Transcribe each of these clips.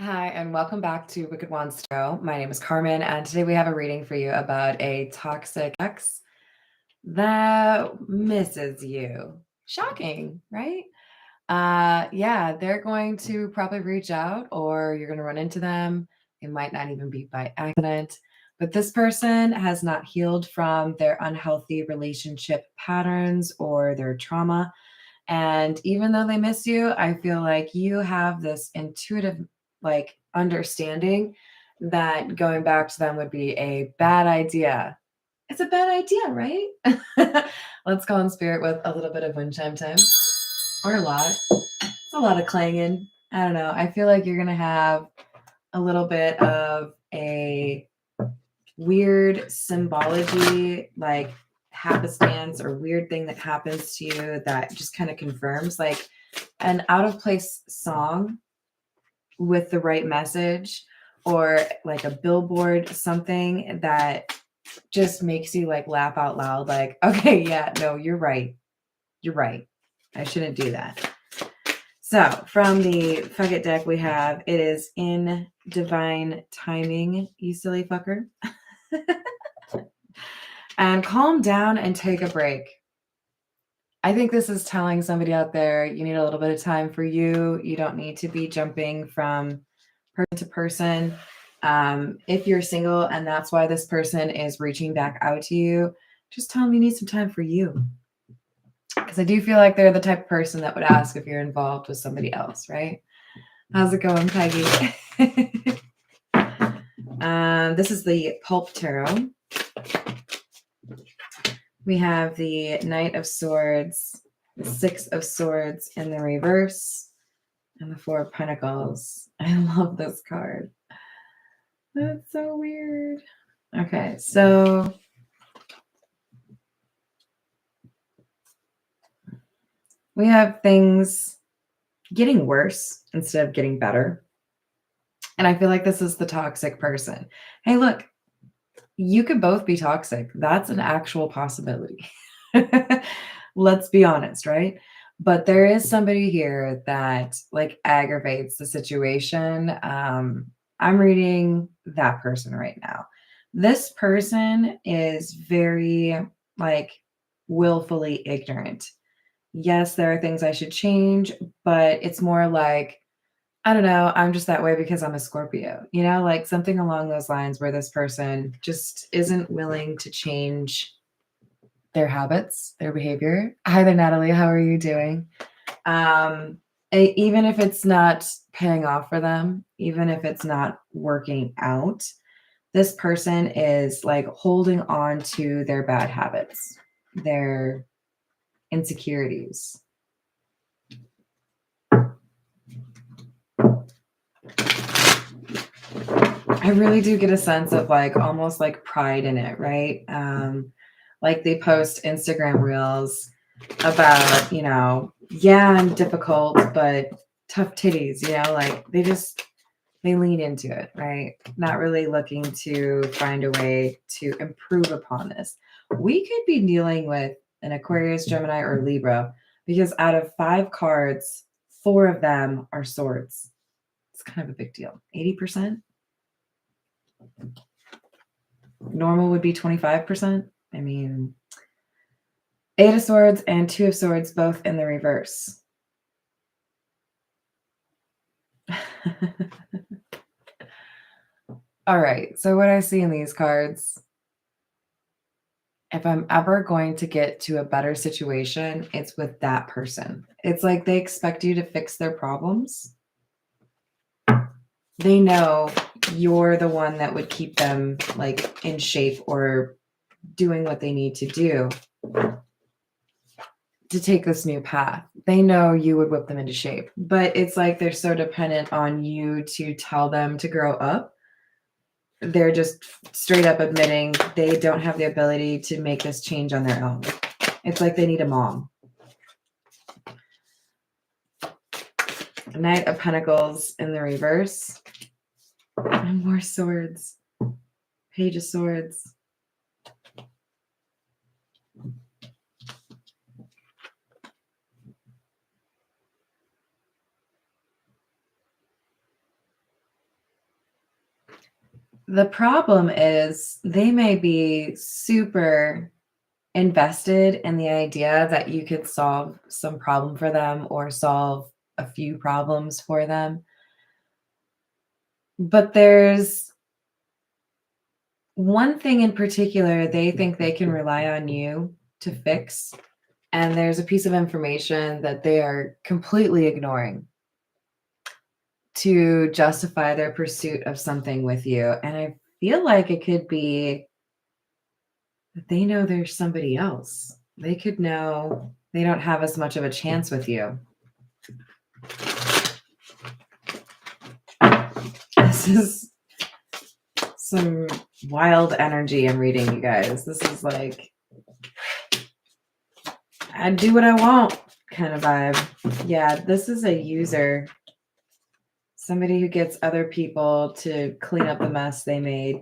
Hi, and welcome back to Wicked Wands Tarot. My name is Carmen, and today we have a reading for you about a toxic ex that misses you. Shocking, right? Yeah, they're going to probably reach out, or you're going to run into them. It might not even be by accident. But this person has not healed from their unhealthy relationship patterns or their trauma. And even though they miss you, I feel like you have this intuitive, understanding that going back to them would be a bad idea. It's a bad idea, right? Let's go in spirit with a little bit of wind chime time, or a lot. It's a lot of clanging. I don't know. I feel like you're going to have a little bit of a weird symbology, like happenstance or weird thing that happens to you that just kind of confirms like an out of place song with the right message, or like a billboard, something that just makes you like laugh out loud, like, okay, yeah, no, you're right. You're right. I shouldn't do that. So from the Fuck It deck, we have it is in divine timing, you silly fucker. And calm down and take a break. I think this is telling somebody out there you need a little bit of time for you. You don't need to be jumping from person to person. If you're single and that's why this person is reaching back out to you, just tell them you need some time for you. Because I do feel like they're the type of person that would ask if you're involved with somebody else, right? How's it going, Peggy? This is the Pulp Tarot. We have the Knight of Swords, the Six of Swords in the reverse, and the Four of Pentacles. I love this card. That's so weird. Okay, so we have things getting worse instead of getting better. And I feel like this is the toxic person. Hey, look, you could both be toxic. That's an actual possibility. Let's be honest, right? But there is somebody here that like aggravates the situation. I'm reading that person right now. This person is very like willfully ignorant. Yes, there are things I should change, but it's more like, I don't know, I'm just that way because I'm a Scorpio, like something along those lines where this person just isn't willing to change their habits, their behavior. Hi there, Natalie. How are you doing? Even if it's not paying off for them, even if it's not working out, this person is like holding on to their bad habits, their insecurities. I really do get a sense of like almost like pride in it, right? Like they post Instagram reels about, yeah, I'm difficult, but tough titties, like they lean into it, right? Not really looking to find a way to improve upon this. We could be dealing with an Aquarius, Gemini, or Libra because out of 5 cards, 4 of them are swords. It's kind of a big deal. 80%. Normal would be 25%. I mean, 8 of Swords and 2 of Swords, both in the reverse. All right, so what I see in these cards, if I'm ever going to get to a better situation, it's with that person. It's like they expect you to fix their problems. They know you're the one that would keep them like in shape or doing what they need to do to take this new path. They know you would whip them into shape, but it's like they're so dependent on you to tell them to grow up. They're just straight up admitting they don't have the ability to make this change on their own. It's like they need a mom. Knight of Pentacles in the reverse. And more swords. Page of Swords. The problem is they may be super invested in the idea that you could solve some problem for them or solve a few problems for them. But there's one thing in particular they think they can rely on you to fix. And there's a piece of information that they are completely ignoring to justify their pursuit of something with you. And I feel like it could be that they know there's somebody else. They could know they don't have as much of a chance with you. This is some wild energy I'm reading, you guys. This is like, I do what I want kind of vibe. Yeah, this is a user. Somebody who gets other people to clean up the mess they made.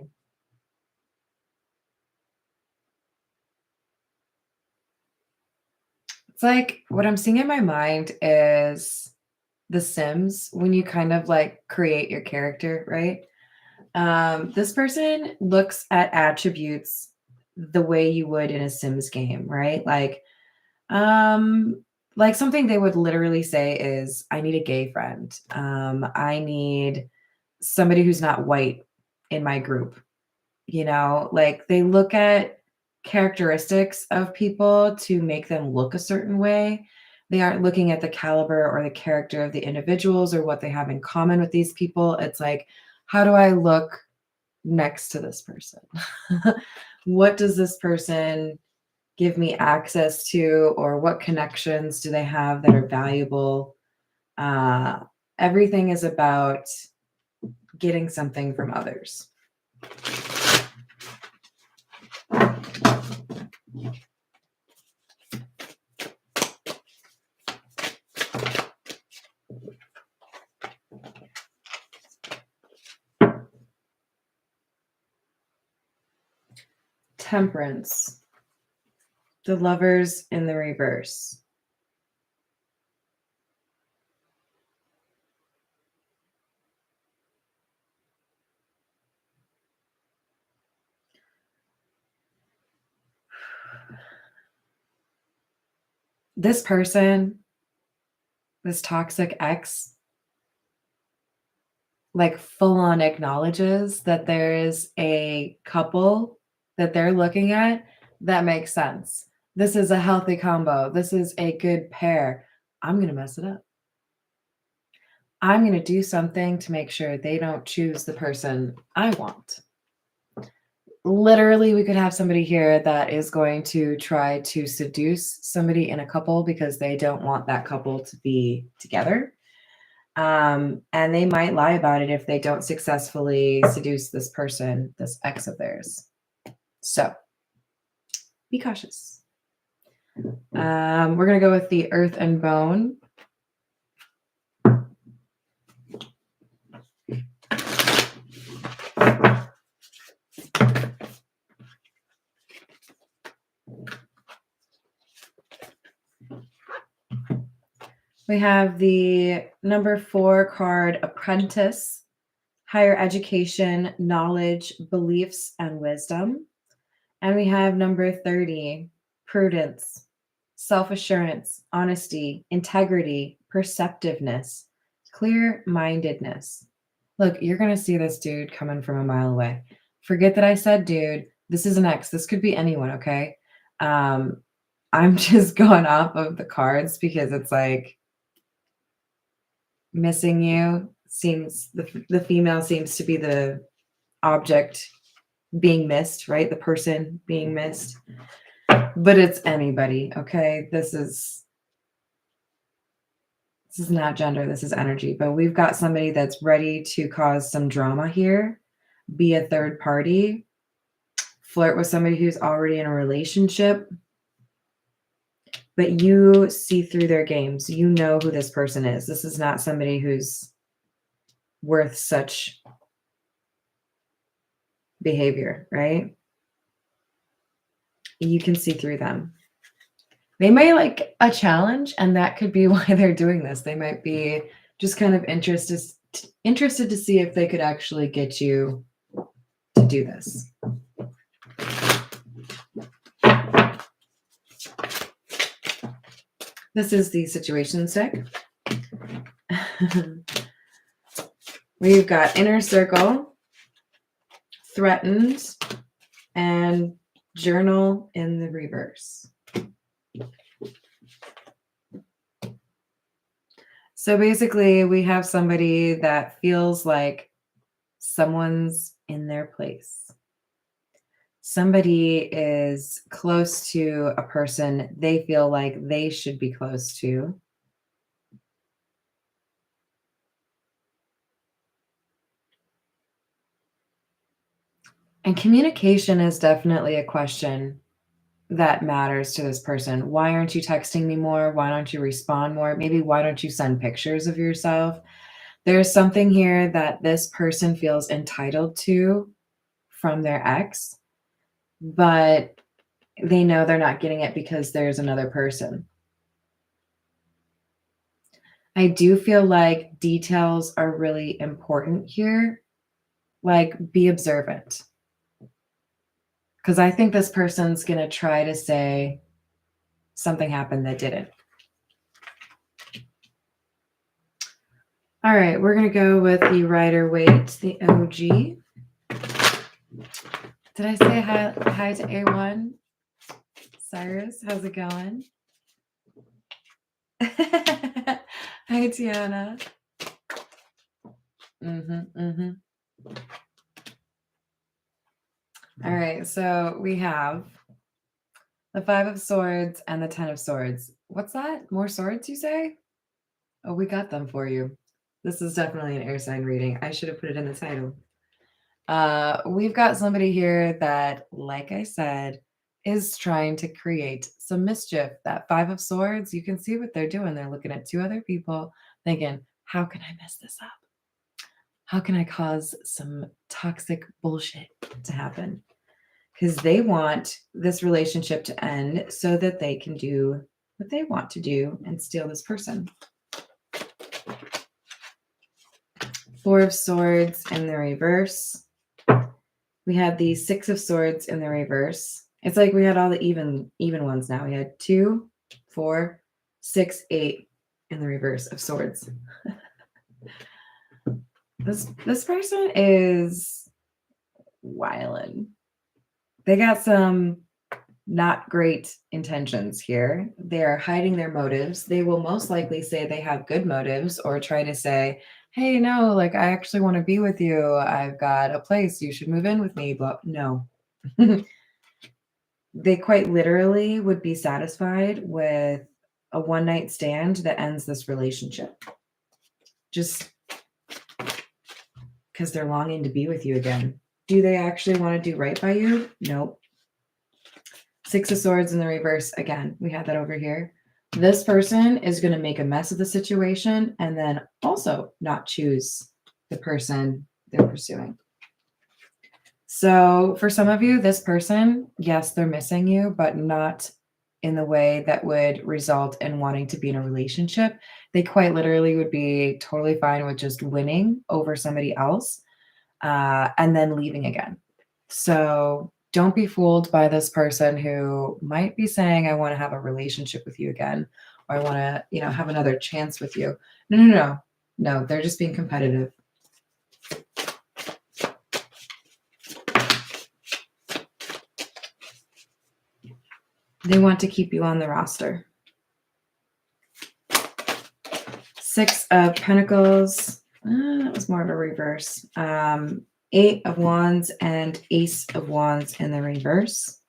It's like what I'm seeing in my mind is The Sims, when you kind of like create your character, right? This person looks at attributes the way you would in a Sims game, right? Like something they would literally say is, I need a gay friend. I need somebody who's not white in my group. Like they look at characteristics of people to make them look a certain way. They aren't looking at the caliber or the character of the individuals or what they have in common with these people. It's like, how do I look next to this person? What does this person give me access to, or what connections do they have that are valuable? Everything is about getting something from others. Temperance. The Lovers in the reverse. This person, this toxic ex, like full on acknowledges that there is a couple that they're looking at that makes sense. This is a healthy combo. This is a good pair. I'm going to mess it up. I'm going to do something to make sure they don't choose the person I want. Literally, we could have somebody here that is going to try to seduce somebody in a couple because they don't want that couple to be together. And they might lie about it if they don't successfully seduce this person, this ex of theirs. So be cautious. We're going to go with the Earth and Bone. We have the number 4 card, Apprentice, higher education, knowledge, beliefs, and wisdom. And we have number 30, prudence, self-assurance, honesty, integrity, perceptiveness, clear-mindedness. Look, you're going to see this dude coming from a mile away. Forget that I said dude. This is an ex. This could be anyone, okay? I'm just going off of the cards because it's like missing you seems, the female seems to be the object being missed, right? The person being missed. But it's anybody, okay? This is not gender, this is energy. But we've got somebody that's ready to cause some drama here, be a third party, flirt with somebody who's already in a relationship. But you see through their games. You know who this person is. This is not somebody who's worth such behavior, right? You can see through them. They may like a challenge, and that could be why they're doing this. They might be just kind of interested to see if they could actually get you to do this. This is the situation stick. We've got inner circle, threatened, and journal in the reverse. So basically, we have somebody that feels like someone's in their place. Somebody is close to a person they feel like they should be close to. And communication is definitely a question that matters to this person. Why aren't you texting me more? Why don't you respond more? Maybe why don't you send pictures of yourself? There's something here that this person feels entitled to from their ex, but they know they're not getting it because there's another person. I do feel like details are really important here. Like, be observant. Because I think this person's going to try to say something happened that didn't. All right, we're going to go with the Rider-Waite, the OG. Did I say hi to A1? Cyrus, how's it going? Hi, Tiana. All right, so we have the 5 of Swords and the 10 of Swords. What's that? More swords, you say? Oh, we got them for you. This is definitely an air sign reading. I should have put it in the title. We've got somebody here that, like I said, is trying to create some mischief. That 5 of Swords, you can see what they're doing. They're looking at 2 other people thinking, how can I mess this up? How can I cause some toxic bullshit to happen? Because they want this relationship to end so that they can do what they want to do and steal this person. 4 of Swords in the reverse. We had the 6 of Swords in the reverse. It's like we had all the even ones now. We had 2, 4, 6, 8 in the reverse of Swords. This person is wildin'. They got some not great intentions here. They're hiding their motives. They will most likely say they have good motives or try to say, hey, no, like I actually want to be with you. I've got a place. You should move in with me. But no. They quite literally would be satisfied with a one-night stand that ends this relationship. Just because they're longing to be with you again. Do they actually want to do right by you? Nope. 6 of Swords in the reverse. Again, we had that over here. This person is going to make a mess of the situation and then also not choose the person they're pursuing. So for some of you, this person, yes, they're missing you, but not in the way that would result in wanting to be in a relationship. They quite literally would be totally fine with just winning over somebody else and then leaving again. So don't be fooled by this person who might be saying, I want to have a relationship with you again, or I want to, have another chance with you. No, they're just being competitive. They want to keep you on the roster. 6 of Pentacles. That was more of a reverse. 8 of Wands and Ace of Wands in the reverse.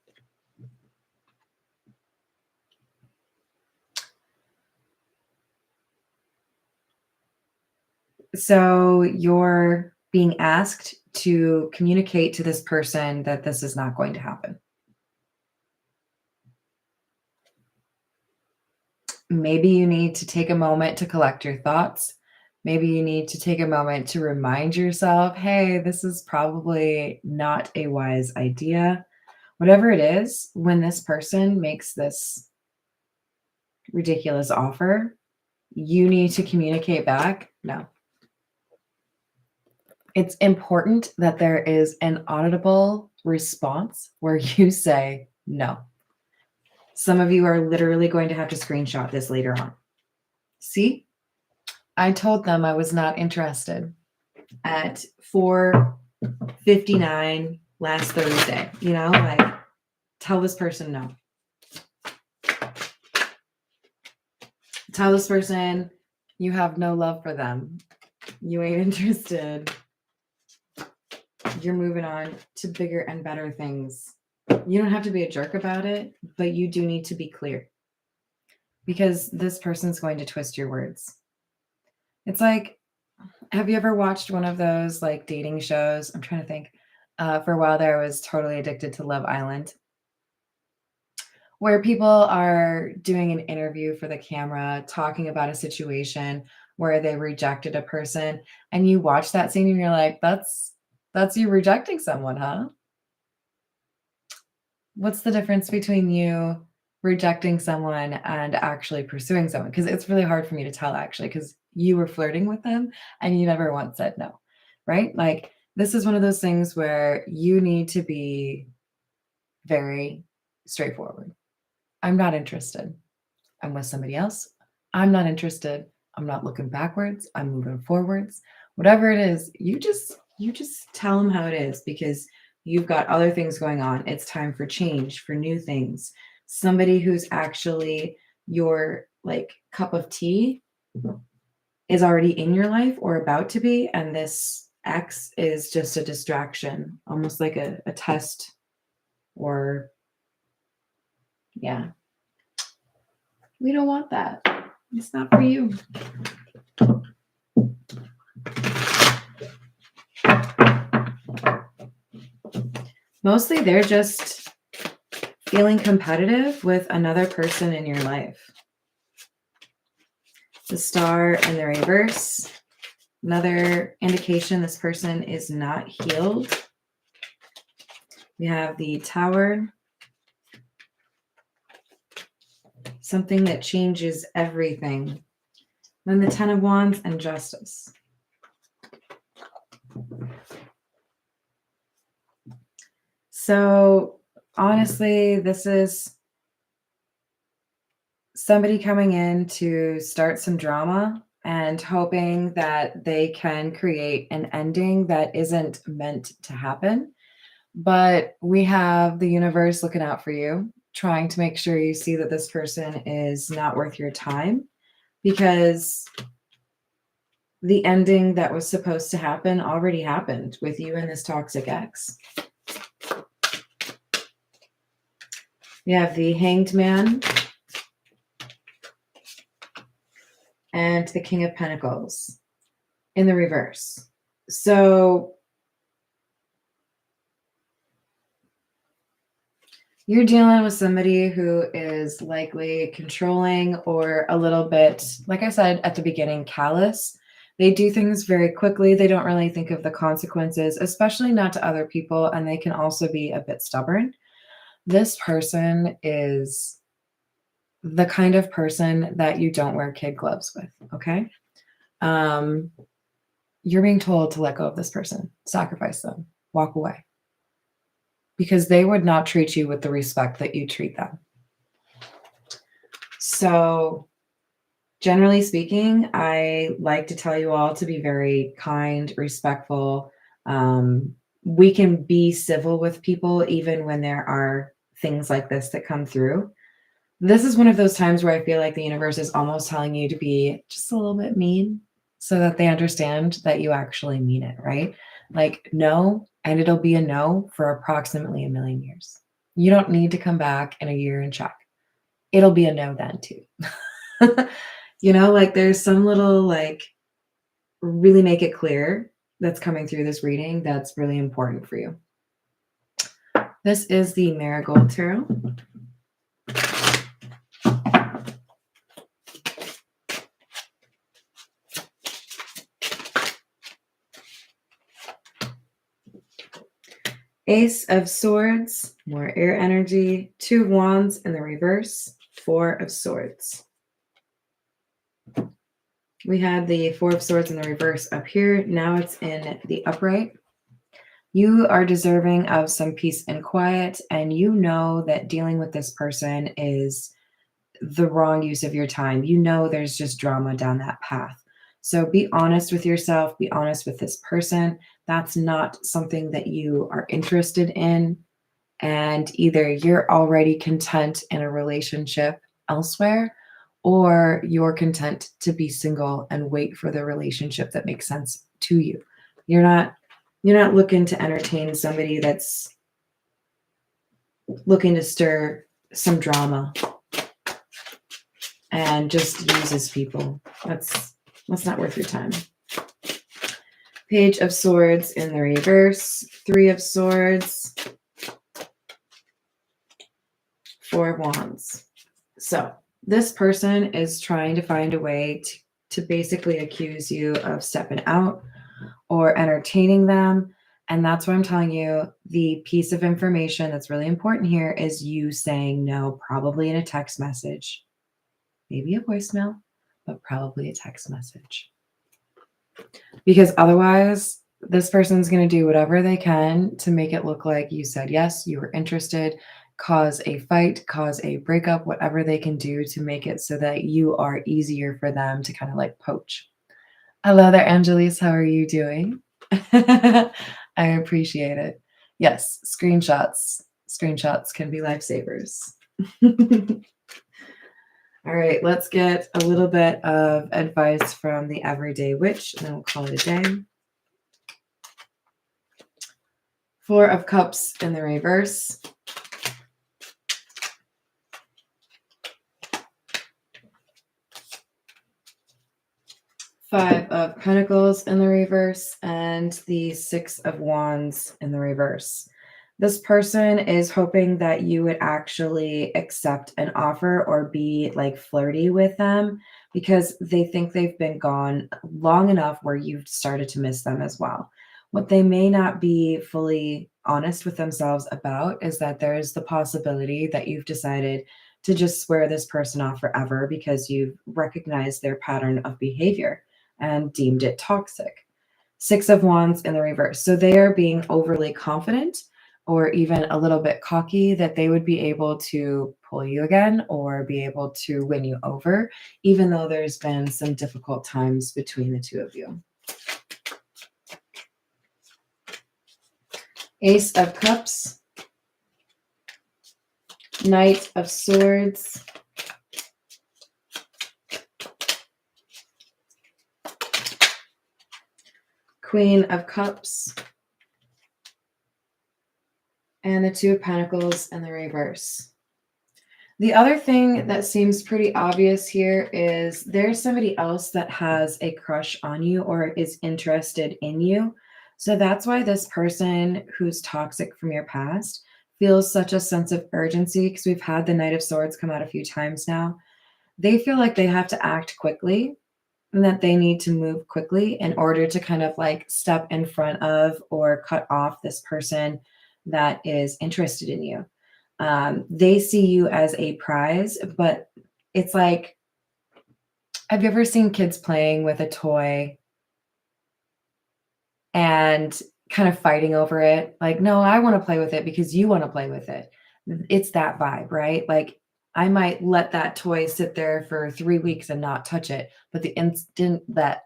So you're being asked to communicate to this person that this is not going to happen. Maybe you need to take a moment to collect your thoughts. Maybe you need to take a moment to remind yourself, hey, this is probably not a wise idea. Whatever it is, when this person makes this ridiculous offer, you need to communicate back, no. It's important that there is an audible response where you say no. Some of you are literally going to have to screenshot this later on. See, I told them I was not interested at 4:59 last Thursday. You know, like, tell this person no. Tell this person you have no love for them. You ain't interested. You're moving on to bigger and better things. You don't have to be a jerk about it, but you do need to be clear, because this person's going to twist your words. It's like, have you ever watched one of those like dating shows? I'm trying to think. For a while there, I was totally addicted to Love Island, where people are doing an interview for the camera, talking about a situation where they rejected a person, and you watch that scene and you're like, that's you rejecting someone, huh? What's the difference between you rejecting someone and actually pursuing someone? Because it's really hard for me to tell, actually, because you were flirting with them and you never once said no, right? Like, this is one of those things where you need to be very straightforward. I'm not interested. I'm with somebody else. I'm not interested. I'm not looking backwards. I'm moving forwards. Whatever it is, you just tell them how it is, because you've got other things going on. It's time for change, for new things. Somebody who's actually your like cup of tea is already in your life or about to be, and this X is just a distraction, almost like a test, or yeah. We don't want that. It's not for you. Mostly they're just feeling competitive with another person in your life. The Star and the reverse. Another indication this person is not healed. We have the Tower. Something that changes everything. Then the Ten of Wands and Justice. So honestly, this is somebody coming in to start some drama and hoping that they can create an ending that isn't meant to happen. But we have the universe looking out for you, trying to make sure you see that this person is not worth your time, because the ending that was supposed to happen already happened with you and this toxic ex. We have the Hanged Man and the King of Pentacles in the reverse. So you're dealing with somebody who is likely controlling or a little bit, like I said at the beginning, callous. They do things very quickly. They don't really think of the consequences, especially not to other people, and they can also be a bit stubborn. This person is the kind of person that you don't wear kid gloves with, okay? You're being told to let go of this person, sacrifice them, walk away, because they would not treat you with the respect that you treat them. So generally speaking, I like to tell you all to be very kind, respectful. We can be civil with people even when there are things like this that come through. This is one of those times where I feel like the universe is almost telling you to be just a little bit mean so that they understand that you actually mean it, right? Like, no, and it'll be a no for approximately 1,000,000 years. You don't need to come back in a year and check. It'll be a no then too. You know, like, there's some little, like, really make it clear that's coming through this reading that's really important for you. This is the Marigold Tarot. Ace of Swords, more air energy, Two of Wands in the reverse, Four of Swords. We had the Four of Swords in the reverse up here. Now it's in the upright. You are deserving of some peace and quiet, and you know that dealing with this person is the wrong use of your time. You know there's just drama down that path. So be honest with yourself, be honest with this person. That's not something that you are interested in. And either you're already content in a relationship elsewhere, or you're content to be single and wait for the relationship that makes sense to you. You're not looking to entertain somebody that's looking to stir some drama and just uses people. That's not worth your time. Page of Swords in the reverse, Three of Swords, Four of Wands. So this person is trying to find a way to basically accuse you of stepping out or entertaining them. And that's why I'm telling you the piece of information that's really important here is you saying no, probably in a text message, maybe a voicemail, but probably a text message. Because otherwise, this person's going to do whatever they can to make it look like you said yes, you were interested, cause a fight, cause a breakup, whatever they can do to make it so that you are easier for them to kind of like poach. Hello there, Angelise. How are you doing? I appreciate it. Yes, screenshots. Screenshots can be lifesavers. All right, let's get a little bit of advice from the Everyday Witch, and then we'll call it a day. Four of Cups in the reverse. Five of Pentacles in the reverse, and the Six of Wands in the reverse. This person is hoping that you would actually accept an offer or be like flirty with them because they think they've been gone long enough where you've started to miss them as well. What they may not be fully honest with themselves about is that there's the possibility that you've decided to just swear this person off forever because you've recognized their pattern of behavior and deemed it toxic. Six of Wands in the reverse. So they are being overly confident or even a little bit cocky that they would be able to pull you again or be able to win you over, even though there's been some difficult times between the two of you. Ace of Cups, Knight of Swords, Queen of Cups, and the Two of Pentacles in the reverse. The other thing that seems pretty obvious here is there's somebody else that has a crush on you or is interested in you. So that's why this person who's toxic from your past feels such a sense of urgency, because we've had the Knight of Swords come out a few times now. They feel like they have to act quickly and that they need to move quickly in order to kind of like step in front of or cut off this person that is interested in you. They see you as a prize, but it's like, have you ever seen kids playing with a toy and kind of fighting over it? Like, no, I want to play with it because you want to play with it. It's that vibe, right? Like, I might let that toy sit there for 3 weeks and not touch it, but the instant that,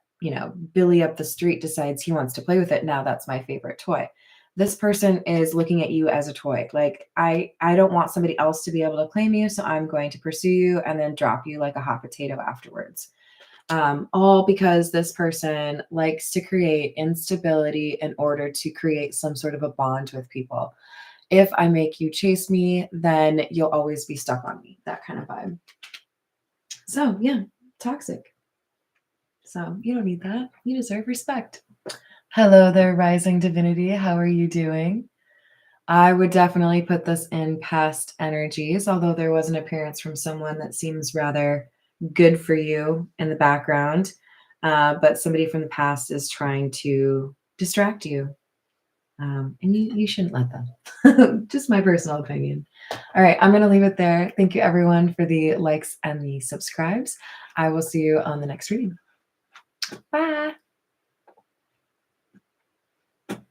Billy up the street decides he wants to play with it, now that's my favorite toy. This person is looking at you as a toy. Like, I don't want somebody else to be able to claim you, so I'm going to pursue you and then drop you like a hot potato afterwards. All because this person likes to create instability in order to create some sort of a bond with people. If I make you chase me, then you'll always be stuck on me. That kind of vibe. So yeah, toxic. So you don't need that. You deserve respect. Hello there, Rising Divinity. How are you doing? I would definitely put this in past energies, although there was an appearance from someone that seems rather good for you in the background. But somebody from the past is trying to distract you. And you shouldn't let them. Just my personal opinion. All right, I'm going to leave it there. Thank you, everyone, for the likes and the subscribes. I will see you on the next reading. Bye.